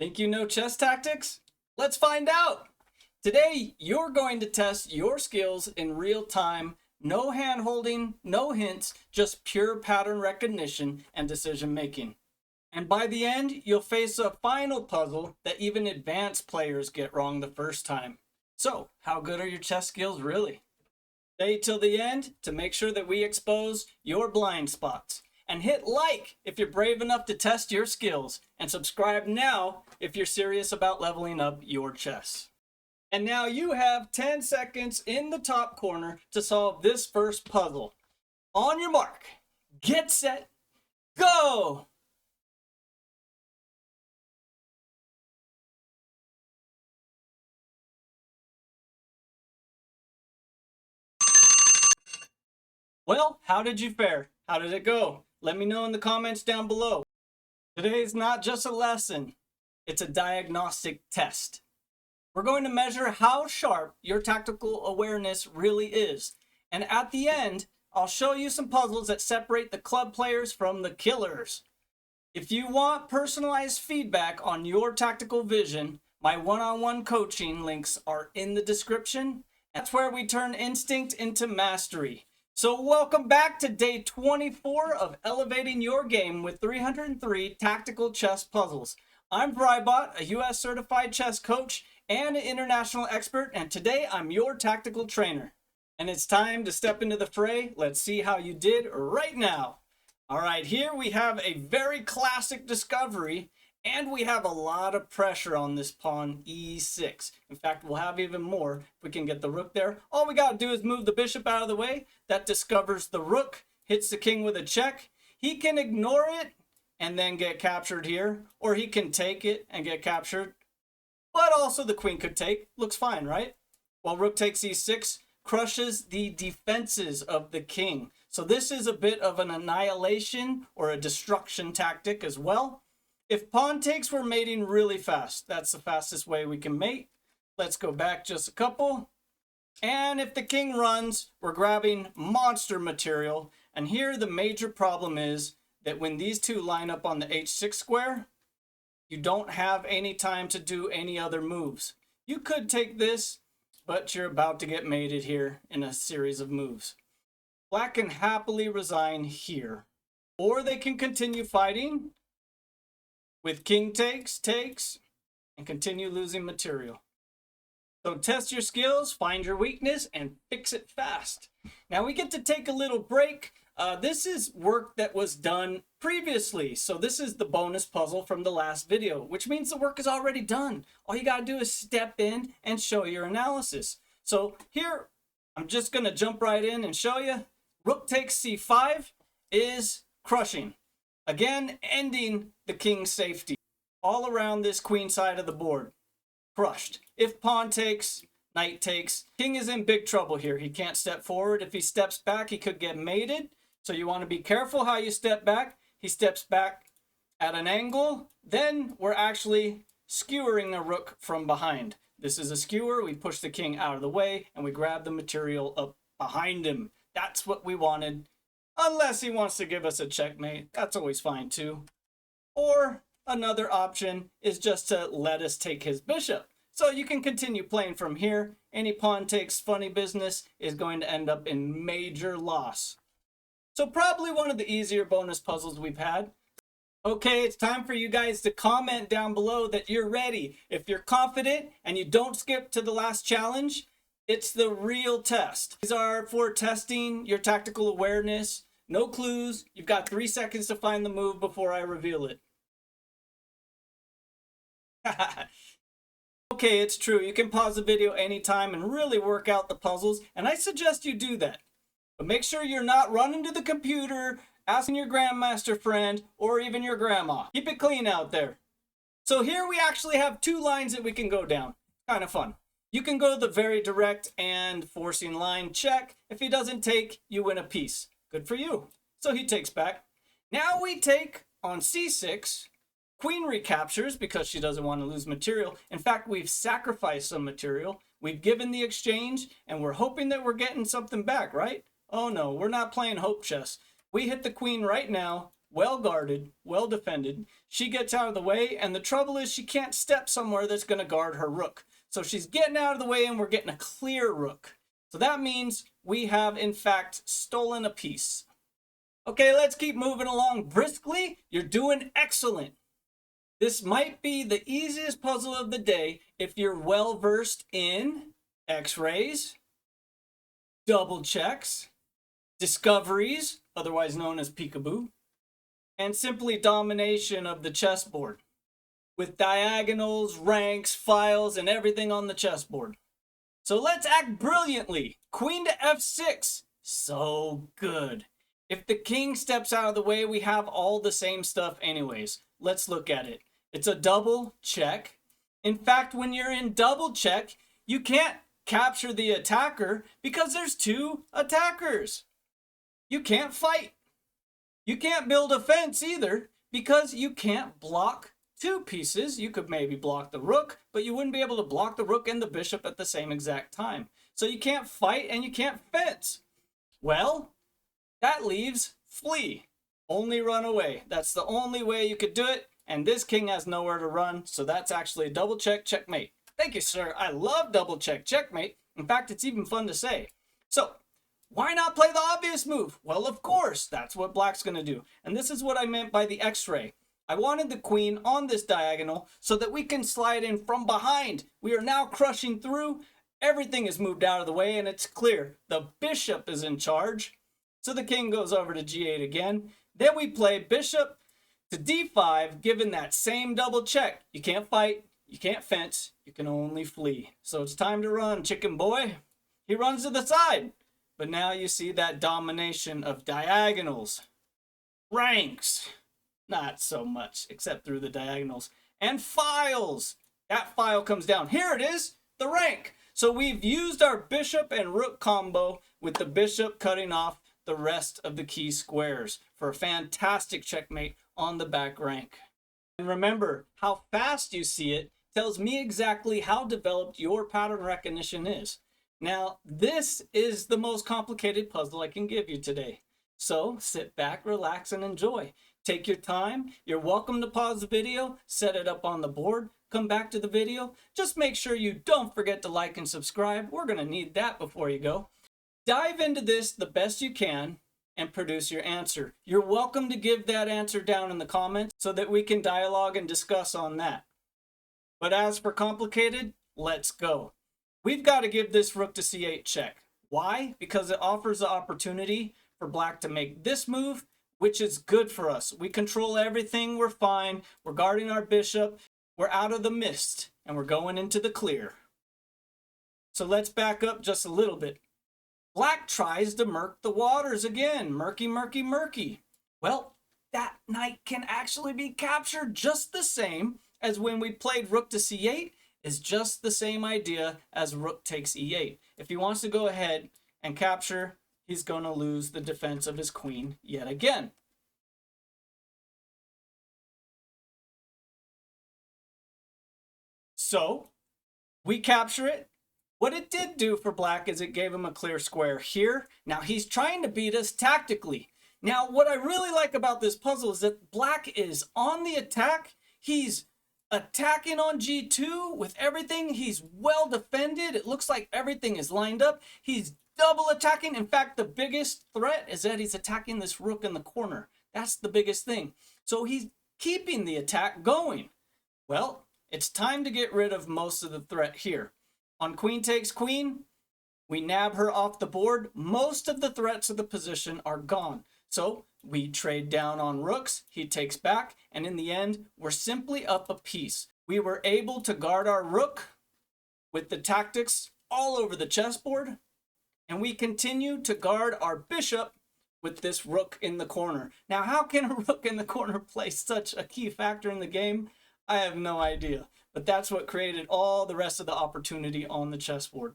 Think you know chess tactics? Let's find out! Today, you're going to test your skills in real time. No hand holding, no hints, just pure pattern recognition and decision making. And by the end, you'll face a final puzzle that even advanced players get wrong the first time. So, how good are your chess skills really? Stay till the end to make sure that we expose your blind spots. And hit like if you're brave enough to test your skills. And subscribe now if you're serious about leveling up your chess. And now you have 10 seconds in the top corner to solve this first puzzle. On your mark, get set, go! Well, how did you fare? How did it go? Let me know in the comments down below. Today's not just a lesson, it's a diagnostic test. We're going to measure how sharp your tactical awareness really is. And at the end, I'll show you some puzzles that separate the club players from the killers. If you want personalized feedback on your tactical vision, my one-on-one coaching links are in the description. That's where we turn instinct into mastery. So welcome back to day 24 of elevating your game with 303 tactical chess puzzles. I'm vryBot, a US certified chess coach and an international expert, and today I'm your tactical trainer. And it's time to step into the fray. Let's see how you did right now. All right, here we have a very classic discovery, and we have a lot of pressure on this pawn e6. In fact, we'll have even more if we can get the rook there. All we got to do is move the bishop out of the way. That discovers the rook, hits the king with a check. He can ignore it and then get captured here, or he can take it and get captured. But also the queen could take. Looks fine, right? Well, rook takes e6, crushes the defenses of the king. So this is a bit of an annihilation or a destruction tactic as well. If pawn takes, we're mating really fast. That's the fastest way we can mate. Let's go back just a couple. And if the king runs, we're grabbing monster material. And here the major problem is that when these two line up on the h6 square, you don't have any time to do any other moves. You could take this, but you're about to get mated here in a series of moves. Black can happily resign here. Or they can continue fighting with king takes, and continue losing material. So test your skills, find your weakness, and fix it fast. Now we get to take a little break. This is work that was done previously. So this is the bonus puzzle from the last video, which means the work is already done. All you gotta do is step in and show your analysis. So here, I'm just gonna jump right in and show you. Rook takes c5 is crushing. Again, ending the king's safety. All around this queen side of the board. Crushed. If pawn takes, knight takes. King is in big trouble here. He can't step forward. If he steps back, he could get mated. So you want to be careful how you step back. He steps back at an angle. Then we're actually skewering a rook from behind. This is a skewer. We push the king out of the way and we grab the material up behind him. That's what we wanted. Unless he wants to give us a checkmate. That's always fine too. Or another option is just to let us take his bishop. So you can continue playing from here. Any pawn takes funny business is going to end up in major loss. So probably one of the easier bonus puzzles we've had. Okay, it's time for you guys to comment down below that you're ready. If you're confident and you don't skip to the last challenge, it's the real test. These are for testing your tactical awareness. No clues. You've got 3 seconds to find the move before I reveal it. Okay, it's true. You can pause the video anytime and really work out the puzzles, and I suggest you do that. But make sure you're not running to the computer, asking your grandmaster friend, or even your grandma. Keep it clean out there. So here we actually have 2 lines that we can go down. Kind of fun. You can go the very direct and forcing line check. If he doesn't take, you win a piece. Good for you. So he takes back. Now we take on c6. Queen recaptures because she doesn't want to lose material. In fact, we've sacrificed some material. We've given the exchange, and we're hoping that we're getting something back, right? Oh no, we're not playing hope chess. We hit the queen right now. well guarded, well defended. She gets out of the way, and the trouble is she can't step somewhere that's going to guard her rook. So she's getting out of the way and we're getting a clear rook. So that means we have, in fact, stolen a piece. Okay, let's keep moving along briskly. You're doing excellent. This might be the easiest puzzle of the day if you're well versed in X-rays, double checks, discoveries, otherwise known as peekaboo, and simply domination of the chessboard with diagonals, ranks, files, and everything on the chessboard. So let's act brilliantly. Queen to f6. So good. If the king steps out of the way, we have all the same stuff anyways. Let's look at it. It's a double check. In fact, when you're in double check, you can't capture the attacker because there's two attackers. You can't fight. You can't build a fence either because you can't block two pieces. You could maybe block the rook, but you wouldn't be able to block the rook and the bishop at the same exact time. So you can't fight and you can't fence. Well, that leaves flee. Only run away. That's the only way you could do it. And this king has nowhere to run. So that's actually a double check checkmate. Thank you, sir. I love double check checkmate. In fact, it's even fun to say. So why not play the obvious move? Well, of course, that's what black's going to do. And this is what I meant by the X-ray. I wanted the queen on this diagonal so that we can slide in from behind. We are now crushing through. Everything is moved out of the way and it's clear. The bishop is in charge. So the king goes over to g8 again. Then we play bishop to d5, given that same double check. You can't fight, you can't fence, you can only flee. So it's time to run, chicken boy. He runs to the side. But now you see that domination of diagonals, ranks, not so much, except through the diagonals, and files. That file comes down. Here it is, the rank. So we've used our bishop and rook combo with the bishop cutting off the rest of the key squares for a fantastic checkmate on the back rank. And remember, how fast you see it tells me exactly how developed your pattern recognition is. Now, this is the most complicated puzzle I can give you today. So sit back, relax, and enjoy. Take your time. You're welcome to pause the video, set it up on the board, come back to the video. Just make sure you don't forget to like and subscribe. We're going to need that before you go. Dive into this the best you can and produce your answer. You're welcome to give that answer down in the comments so that we can dialogue and discuss on that. But as for complicated, let's go. We've got to give this rook to c8 check. Why? Because it offers the opportunity for black to make this move, which is good for us. We control everything, we're fine, we're guarding our bishop, we're out of the mist, and we're going into the clear. So let's back up just a little bit. Black tries to murk the waters again. Murky, murky, murky. Well, that knight can actually be captured just the same as when we played rook to c8. Is just the same idea as rook takes e8. If he wants to go ahead and capture, he's going to lose the defense of his queen yet again. So we capture it. What it did do for black is it gave him a clear square here. Now he's trying to beat us tactically. Now what I really like about this puzzle is that black is on the attack. He's attacking on g2 with everything. He's well defended. It looks like everything is lined up. He's double attacking. In fact, the biggest threat is that he's attacking this rook in the corner. That's the biggest thing. So he's keeping the attack going. Well, it's time to get rid of most of the threat here. On queen takes queen, we nab her off the board. Most of the threats of the position are gone. So we trade down on rooks, he takes back, and in the end, we're simply up a piece. We were able to guard our rook with the tactics all over the chessboard, and we continue to guard our bishop with this rook in the corner. Now, how can a rook in the corner play such a key factor in the game? I have no idea, but that's what created all the rest of the opportunity on the chessboard.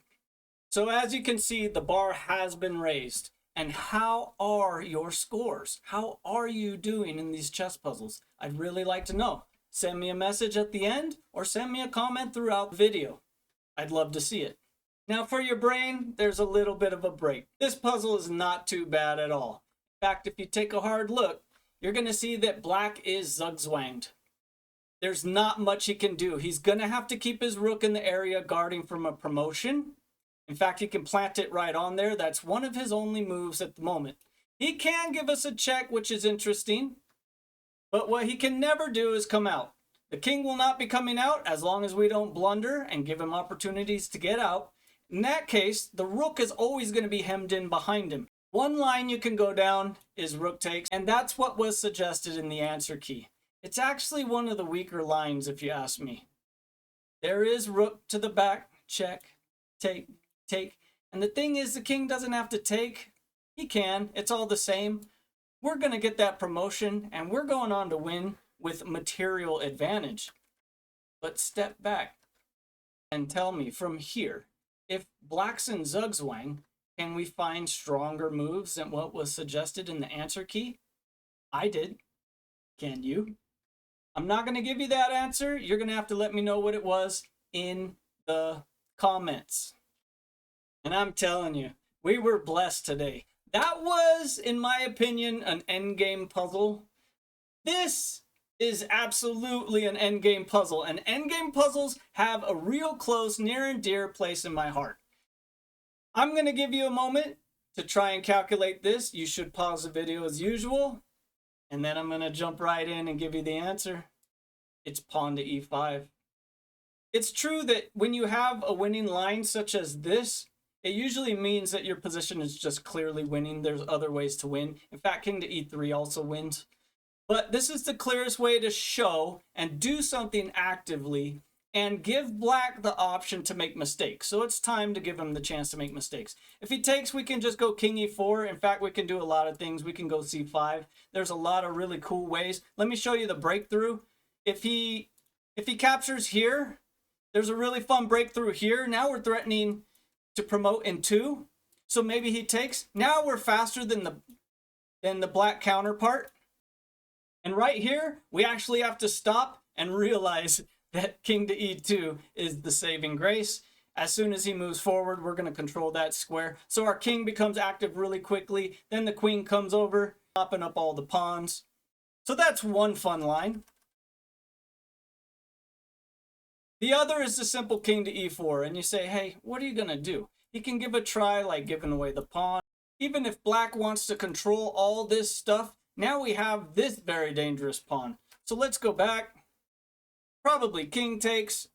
So as you can see, the bar has been raised. And how are your scores? How are you doing in these chess puzzles? I'd really like to know. Send me a message at the end or send me a comment throughout the video. I'd love to see it. Now for your brain, there's a little bit of a break. This puzzle is not too bad at all. In fact, if you take a hard look, you're going to see that black is zugzwanged. There's not much he can do. He's going to have to keep his rook in the area guarding from a promotion. In fact, he can plant it right on there. That's one of his only moves at the moment. He can give us a check, which is interesting. But what he can never do is come out. The king will not be coming out as long as we don't blunder and give him opportunities to get out. In that case, the rook is always going to be hemmed in behind him. One line you can go down is rook takes, and that's what was suggested in the answer key. It's actually one of the weaker lines, if you ask me. There is rook to the back, check, take, take. And the thing is, the king doesn't have to take. He can. It's all the same. We're going to get that promotion, and we're going on to win with material advantage. But step back and tell me from here, if black's in zugzwang, can we find stronger moves than what was suggested in the answer key? I did. Can you? I'm not going to give you that answer. You're going to have to let me know what it was in the comments. And I'm telling you, we were blessed today. That was, in my opinion, an endgame puzzle. This is absolutely an endgame puzzle, and endgame puzzles have a real close, near and dear place in my heart. I'm going to give you a moment to try and calculate this. You should pause the video as usual, and then I'm going to jump right in and give you the answer. It's pawn to e5. It's true that when you have a winning line such as this, it usually means that your position is just clearly winning. There's other ways to win. In fact, king to e3 also wins. But this is the clearest way to show and do something actively and give black the option to make mistakes. So it's time to give him the chance to make mistakes. If he takes, we can just go king e4. In fact, we can do a lot of things. We can go c5. There's a lot of really cool ways. Let me show you the breakthrough. If he captures here, there's a really fun breakthrough here. Now we're threatening to promote in 2. So maybe he takes. Now we're faster than the black counterpart. And right here, we actually have to stop and realize that king to e2 is the saving grace. As soon as he moves forward, we're going to control that square. So our king becomes active really quickly. Then the queen comes over, popping up all the pawns. So that's one fun line. The other is the simple king to e4. And you say, hey, what are you going to do? He can give a try like giving away the pawn. Even if black wants to control all this stuff, now we have this very dangerous pawn. So let's go back. Probably king takes.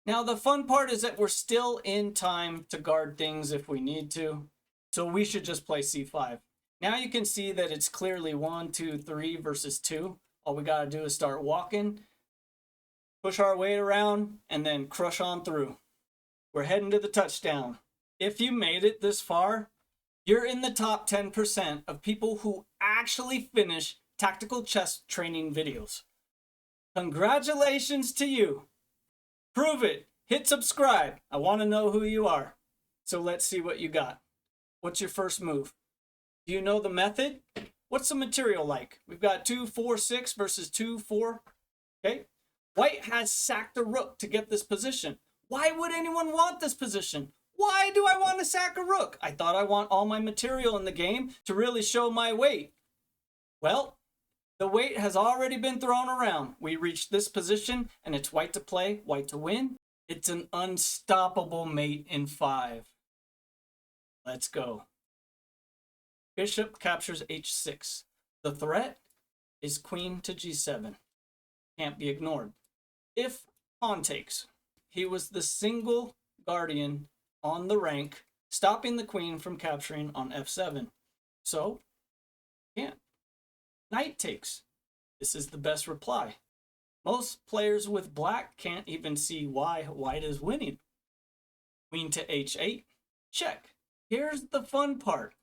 Now the fun part is that we're still in time to guard things if we need to. So we should just play c5. Now you can see that it's clearly 1, 2, 3 versus 2. All we got to do is start walking, push our way around, and then crush on through. We're heading to the touchdown. If you made it this far, you're in the top 10% of people who actually finish tactical chess training videos. Congratulations to you. Prove it. Hit subscribe. I want to know who you are. So let's see what you got. What's your first move? Do you know the method? What's the material like? We've got 2, 4, 6 versus 2, 4. Okay. White has sacked a rook to get this position. Why would anyone want this position? Why do I want to sack a rook? I thought I want all my material in the game to really show my weight. Well, the weight has already been thrown around. We reached this position, and it's white to play, white to win. It's an unstoppable mate in 5. Let's go. Bishop captures h6. The threat is queen to g7. Can't be ignored. If pawn takes, he was the single guardian on the rank, stopping the queen from capturing on f7. So, can't. Knight takes. This is the best reply. Most players with black can't even see why white is winning. Queen to h8. Check. Here's the fun part.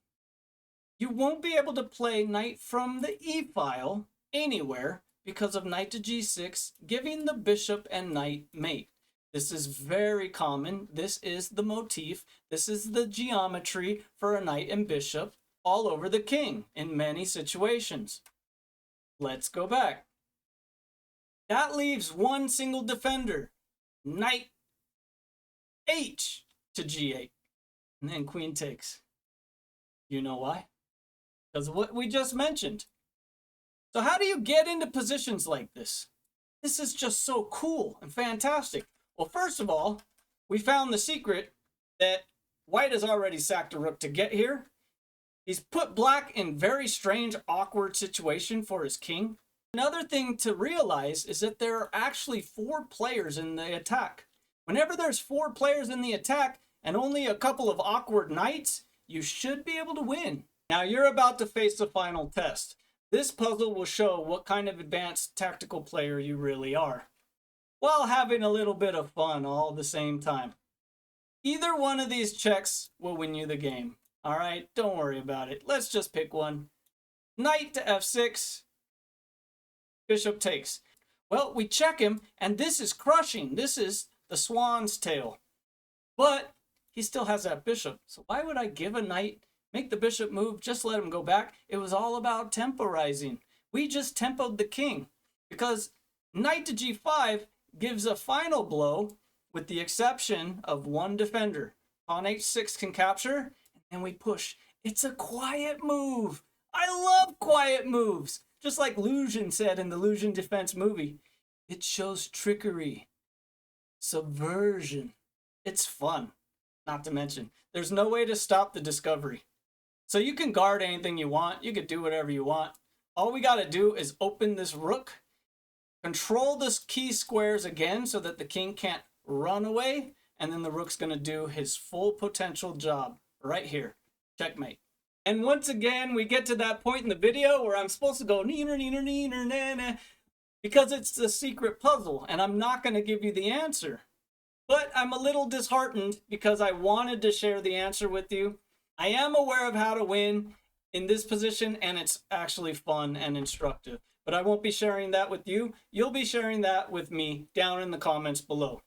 You won't be able to play knight from the e-file anywhere because of knight to g6, giving the bishop and knight mate. This is very common. This is the motif. This is the geometry for a knight and bishop all over the king in many situations. Let's go back. That leaves one single defender. Knight h to g8. And then queen takes. You know why? Because of what we just mentioned. So how do you get into positions like this? This is just so cool and fantastic. Well, first of all, we found the secret that white has already sacked a rook to get here. He's put black in very strange, awkward situation for his king. Another thing to realize is that there are actually 4 players in the attack. Whenever there's 4 players in the attack and only a couple of awkward knights, you should be able to win. Now you're about to face the final test. This puzzle will show what kind of advanced tactical player you really are, while having a little bit of fun all at the same time. Either one of these checks will win you the game. Alright, don't worry about it. Let's just pick one. Knight to f6. Bishop takes. Well, we check him, and this is crushing. This is the swan's tail. But he still has that bishop. So why would I give a knight, make the bishop move, just let him go back? It was all about temporizing. We just tempoed the king. Because knight to g5 gives a final blow, with the exception of one defender. Pawn h6 can capture, and we push. It's a quiet move. I love quiet moves. Just like Lucian said in the Lucian Defense movie. It shows trickery, subversion. It's fun. Not to mention, there's no way to stop the discovery. So you can guard anything you want. You can do whatever you want. All we got to do is open this rook, control this key squares again so that the king can't run away, and then the rook's going to do his full potential job right here. Checkmate. And once again, we get to that point in the video where I'm supposed to go neener, neener, neener, na, because it's the secret puzzle, and I'm not going to give you the answer. But I'm a little disheartened because I wanted to share the answer with you. I am aware of how to win in this position, and it's actually fun and instructive. But I won't be sharing that with you. You'll be sharing that with me down in the comments below.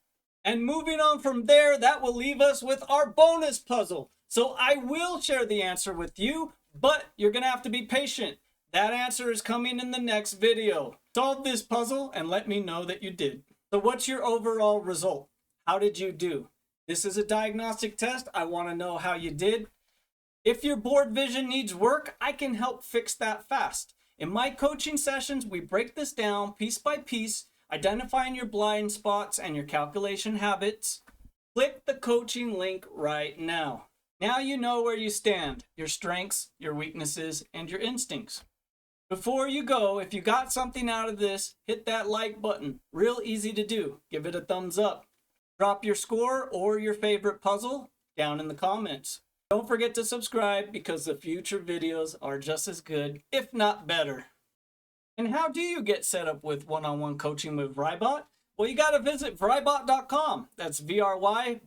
And moving on from there, that will leave us with our bonus puzzle. So I will share the answer with you, but you're going to have to be patient. That answer is coming in the next video. Solve this puzzle and let me know that you did. So what's your overall result? How did you do? This is a diagnostic test. I want to know how you did. If your board vision needs work, I can help fix that fast. In my coaching sessions, we break this down piece by piece, identifying your blind spots and your calculation habits. Click the coaching link right now. Now you know where you stand, your strengths, your weaknesses, and your instincts. Before you go, if you got something out of this, hit that like button. Real easy to do. Give it a thumbs up. Drop your score or your favorite puzzle down in the comments. Don't forget to subscribe because the future videos are just as good, if not better. And how do you get set up with one-on-one coaching with vryBot? Well, you got to visit vryBot.com. That's vryBot.com.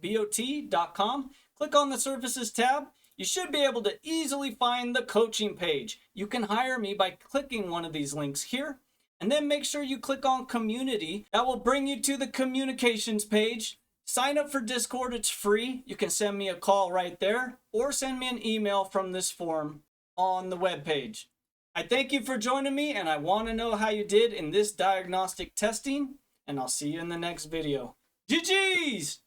Click on the Services tab. You should be able to easily find the coaching page. You can hire me by clicking one of these links here. And then make sure you click on Community. That will bring you to the Communications page. Sign up for Discord. It's free. You can send me a call right there or send me an email from this form on the webpage. I thank you for joining me, and I want to know how you did in this diagnostic testing, and I'll see you in the next video. GG's!